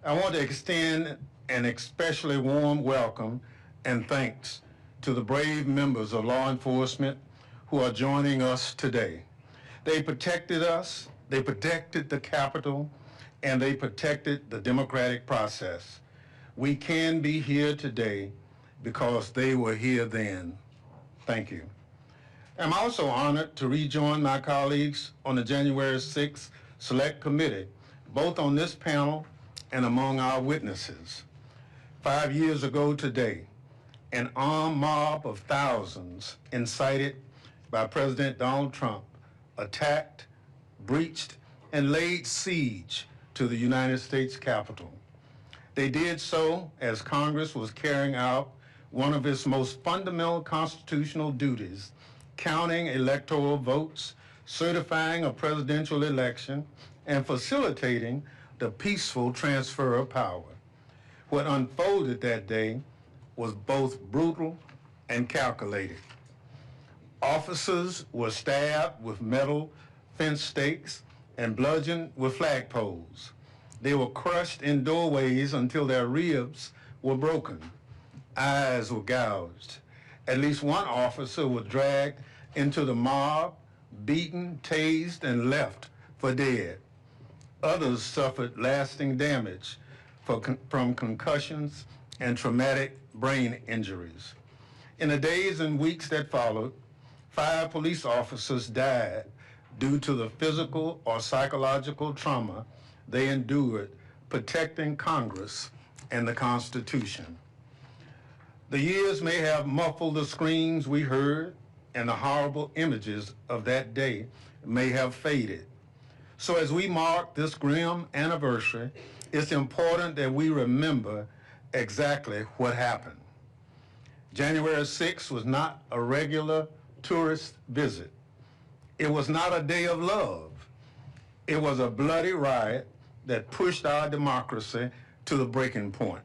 I want to extend an especially warm welcome and thanks to the brave members of law enforcement who are joining us today. They protected us, they protected the Capitol, and they protected the democratic process. We can be here today because they were here then. Thank you. I'm also honored to rejoin my colleagues on the January 6th Select Committee, both on this panel and among our witnesses. 5 years ago today, an armed mob of thousands, incited by President Donald Trump, attacked, breached, and laid siege to the United States Capitol. They did so as Congress was carrying out one of its most fundamental constitutional duties, counting electoral votes, certifying a presidential election, and facilitating the peaceful transfer of power. What unfolded that day was both brutal and calculated. Officers were stabbed with metal fence stakes and bludgeoned with flagpoles. They were crushed in doorways until their ribs were broken. Eyes were gouged. At least one officer was dragged into the mob, beaten, tased, and left for dead. Others suffered lasting damage from concussions and traumatic brain injuries. In the days and weeks that followed, 5 police officers died due to the physical or psychological trauma they endured protecting Congress and the Constitution. The years may have muffled the screams we heard, and the horrible images of that day may have faded. So as we mark this grim anniversary, it's important that we remember exactly what happened. January 6th was not a regular tourist visit. It was not a day of love. It was a bloody riot that pushed our democracy to the breaking point.